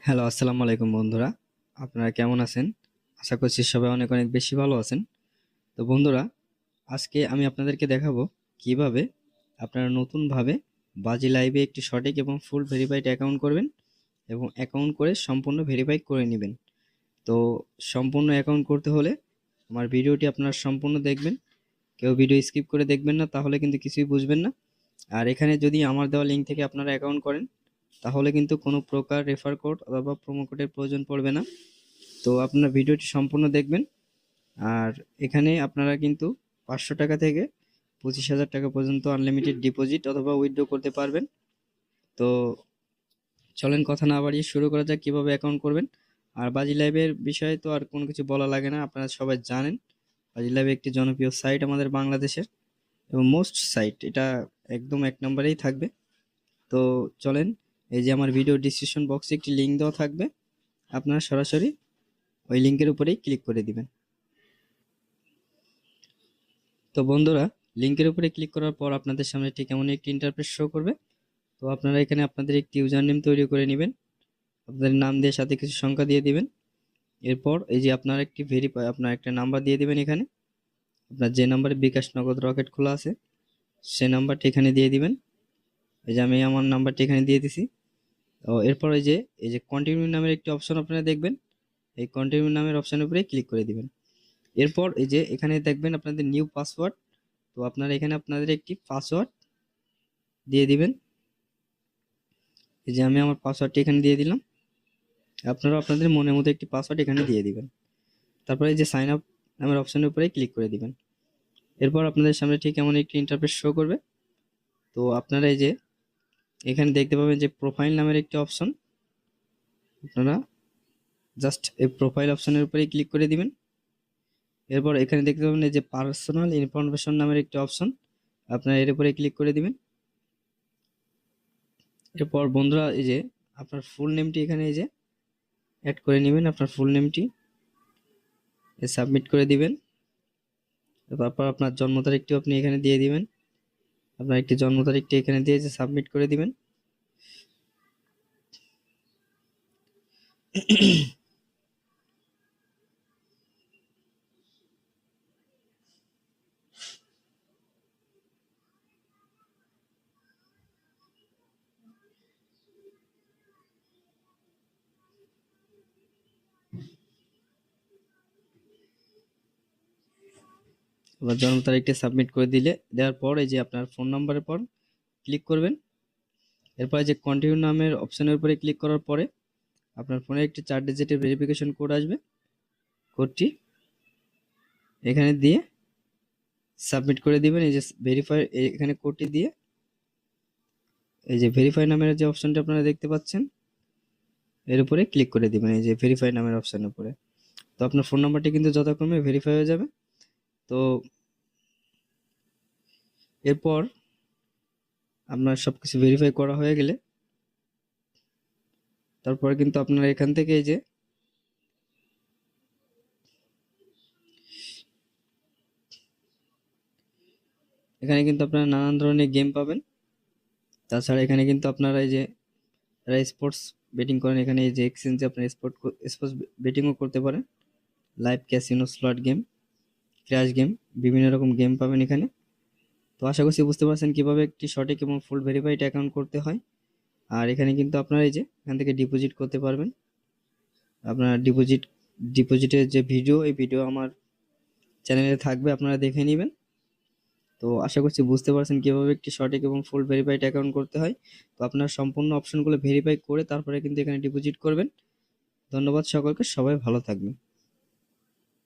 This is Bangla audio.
হ্যালো, আসসালামু আলাইকুম বন্ধুরা। আপনারা কেমন আছেন? আশা করছি সবাই অনেক অনেক বেশি ভালো আছেন। তো বন্ধুরা, আজকে আমি আপনাদেরকে দেখাবো কিভাবে আপনারা নতুনভাবে বাজি লাইভে একটি সঠিক এবং ফুল ভেরিফাইড অ্যাকাউন্ট করবেন এবং অ্যাকাউন্ট করে সম্পূর্ণ ভেরিফাই করে নেবেন। তো সম্পূর্ণ অ্যাকাউন্ট করতে হলে আমার ভিডিওটি আপনারা সম্পূর্ণ দেখবেন। কেউ ভিডিও স্কিপ করে দেখবেন না, তাহলে কিন্তু কিছুই বুঝবেন না। আর এখানে যদি আমার দেওয়া লিঙ্ক থেকে আপনারা অ্যাকাউন্ট করেন, তাহলে কিন্তু কোনো প্রকার রেফার কোড অথবা প্রোমো কোডের প্রয়োজন পড়বে না। তো আপনারা ভিডিওটি সম্পূর্ণ দেখবেন। আর এখানে আপনারা কিন্তু ৫০০ টাকা থেকে ২৫,০০০ টাকা পর্যন্ত আনলিমিটেড ডিপোজিট অথবা উইথড্র করতে পারবেন। তো চলেন কথা না বাড়িয়ে শুরু করা যাক কিভাবে অ্যাকাউন্ট করবেন। আর বাজি লাইভের বিষয়ে তো আর কোনো কিছু বলা লাগে না, আপনারা সবাই জানেন। বাজি লাইভ একটি জনপ্রিয় সাইট আমাদের বাংলাদেশের এবং মোস্ট সাইট, এটা একদম এক নম্বরেই থাকবে। তো চলেন, এই যে আমার ভিডিও ডিসক্রিপশন বক্সে একটি লিঙ্ক দেওয়া থাকবে, আপনারা সরাসরি ওই লিঙ্কের উপরেই ক্লিক করে দিবেন। তো বন্ধুরা, লিঙ্কের উপরে ক্লিক করার পর আপনাদের সামনে ঠিক এমন একটি ইন্টারফেস শো করবে। তো আপনারা এখানে আপনাদের একটি ইউজার নেম তৈরি করে নেবেন, আপনাদের নাম দিয়ে সাথে কিছু সংখ্যা দিয়ে দিবেন। এরপর এই যে আপনার একটি ভেরিফাই, আপনার একটা নাম্বার দিয়ে দিবেন। এখানে আপনার যে নাম্বারে বিকাশ নগদ রকেট খোলা আছে সেই নাম্বারটি এখানে দিয়ে দিবেন। এই যে আমি আমার নাম্বারটি এখানে দিয়ে দিছি। তো এরপর এই যে কন্টিনিউ নামের একটি অপশন আপনারা দেখবেন, এই কন্টিনিউ নামের অপশনের উপরে ক্লিক করে দিবেন। এরপর এই যে এখানে দেখবেন আপনাদের নিউ পাসওয়ার্ড। তো আপনারা এখানে আপনাদের একটি পাসওয়ার্ড দিয়ে দিবেন। এই যে আমি আমার পাসওয়ার্ডটি এখানে দিয়ে দিলাম। আপনারা আপনাদের মনের মতো একটি পাসওয়ার্ড এখানে দিয়ে দিবেন। তারপরে এই যে সাইন আপ নামের অপশনের উপরে ক্লিক করে দিবেন। এরপর আপনাদের সামনে ঠিক এমন একটি ইন্টারফেস শো করবে। তো আপনারা এই যে এখানে দেখতে পাবেন যে প্রোফাইল নামের একটি অপশন, আপনারা জাস্ট এই প্রোফাইল অপশনের উপরে ক্লিক করে দিবেন। এরপর এখানে দেখতে পাবেন এই যে পার্সোনাল ইনফরমেশন নামের একটি অপশন, আপনারা এর উপরে ক্লিক করে দিবেন। এরপর বন্ধুরা, এই যে আপনার ফুল নেমটি এখানে এই যে অ্যাড করে নেবেন, আপনার ফুল নেমটি সাবমিট করে দিবেন। তারপর আপনার জন্ম তারিখটিও আপনি এখানে দিয়ে দিবেন, আপনার একটি জন্ম তারিখটি এখানে দিয়ে যে সাবমিট করে দিবেন। আপনার জন্ম তারিখটি সাবমিট করে দেওয়ার পর এই যে আপনার ফোন নাম্বারের পর ক্লিক করবেন। এরপর যে কন্টিনিউ নামের অপশনের উপরে ক্লিক করার পরে আপনার ফোনে একটি 4 ডিজিটের ভেরিফিকেশন কোড আসবে, কোডটি এখানে দিয়ে সাবমিট করে দিবেন। এই যে ভেরিফাই, এখানে কোডটি দিয়ে এই যে ভেরিফাই নামের যে অপশনটা আপনারা দেখতে পাচ্ছেন এর উপরে ক্লিক করে দিবেন, এই যে ভেরিফাই নামের অপশনের উপরে। তো আপনার ফোন নাম্বারটি কিন্তু যথাক্রমে ভেরিফাই হয়ে যাবে। তো এরপর আপনার সবকিছু ভেরিফাই করা হয়ে গেলে তারপরে কিন্তু আপনারা এখান থেকে এই যে এখানে কিন্তু আপনারা নানান ধরনের গেম পাবেন। তাছাড়া এখানে কিন্তু আপনারা এই যে যারা স্পোর্টস বেটিং করেন, এখানে এই যে এক্সচেঞ্জে আপনার স্পোর্টস বেটিংও করতে পারেন। Live casino, slot game, crash game, বিভিন্ন রকম গেম পাবেন এখানে। তো আশা করছি বুঝতে পারছেন কিভাবে একটি সঠিক এবং ফুল ভেরিফাইড অ্যাকাউন্ট করতে হয়। আর এখানে কিন্তু আপনারা এই যে এখান থেকে ডিপোজিট করতে পারবেন। আপনার ডিপোজিটের যে ভিডিও, এই ভিডিও আমার চ্যানেলে থাকবে, আপনারা দেখে নেবেন। তো আশা করছি বুঝতে পারছেন কিভাবে একটি সঠিক এবং ফুল ভেরিফাইড অ্যাকাউন্ট করতে হয়। তো আপনার সম্পূর্ণ অপশনগুলো ভেরিফাই করে তারপরে কিন্তু এখানে ডিপোজিট করবেন। ধন্যবাদ সকলকে, সবাই ভালো থাকবেন।